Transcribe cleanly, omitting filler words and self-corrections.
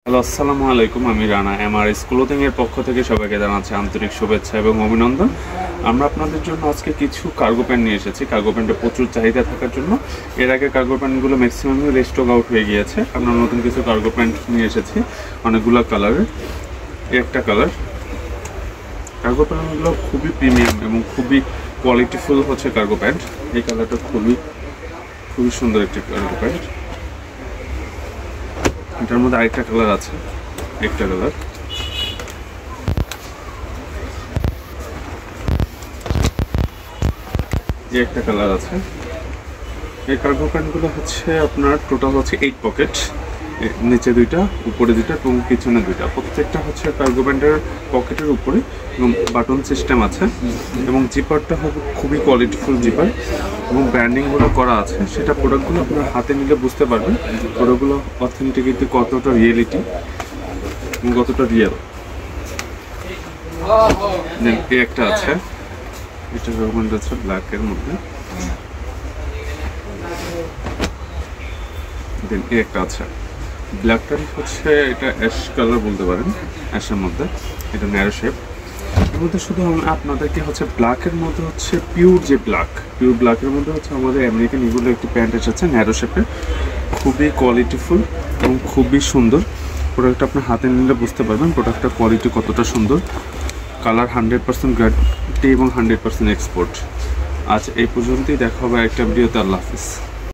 Hello, আসসালামু আলাইকুম। আমি রানা এমআরএস ক্লোথিং এর পক্ষ থেকে সবাইকে জানাচ্ছি আন্তরিক শুভেচ্ছা এবং অভিনন্দন। আমরা আপনাদের জন্য আজকে কিছু কার্গো প্যান্ট নিয়ে এসেছি। কার্গো প্যান্টের প্রচুর চাহিদা থাকার জন্য এর আগে কার্গো প্যান্টগুলো ম্যাক্সিমামই রেস্টক আউট হয়ে গিয়েছে। আমরা নতুন কিছু কার্গো প্যান্ট নিয়ে এসেছি অনেকগুলো কালারের। একটা কালার কার্গো প্যান্টগুলো খুবই প্রিমিয়াম এবং খুবই কোয়ালিটিফুল হচ্ছে কার্গো প্যান্ট। এই কালারটা খুবই সুন্দর একটি কার্গো প্যান্ট। এটার মধ্যে আরেকটা কালার আছে, একটা কালার। এই একটা কালার আছে। এই কার্গো প্যান্টগুলো হচ্ছে আপনার টোটাল হচ্ছে 8 পকেট, নিচে দুইটা, উপরে দুইটা এবং পিছনে দুইটা। প্রত্যেকটা হচ্ছে কার্গো প্যান্টের পকেটের উপরে এবং বাটন সিস্টেম আছে এবং জিপারটা হবে খুবই কোয়ালিটিফুল জিপার এবং ব্র্যান্ডিংগুলো করা আছে। সেটা প্রোডাক্টগুলো আপনার হাতে নিলে বুঝতে পারবেন প্রোডাক্টগুলো অথেন্টিকিটি কতটা রিয়েলিটি এবং কতটা রিয়েল। দেন এই একটা আছে, এটা গভর্নমেন্ট আছে ব্ল্যাকের মধ্যে। দেন এই একটা আছে ব্ল্যাকটাই হচ্ছে, এটা অ্যাশ কালার বলতে পারেন, অ্যাশের মধ্যে। এটা ন্যারো শেপ। এর মধ্যে শুধু আপনাদেরকে হচ্ছে ব্ল্যাকের মধ্যে হচ্ছে পিওর ব্ল্যাকের মধ্যে হচ্ছে আমাদের আমেরিকান ইগুলো একটি প্যান্ট এসেছে ন্যারো শেপের, খুবই কোয়ালিটিফুল এবং খুবই সুন্দর। প্রোডাক্টটা আপনার হাতে নিলে বুঝতে পারবেন প্রোডাক্টটার কোয়ালিটি কতটা সুন্দর। কালার 100% গ্যারান্টি এবং 100% এক্সপোর্ট। আজ এই পর্যন্তই, দেখা হবে একটা ভিডিওতে। আল্লাহ হাফিজ।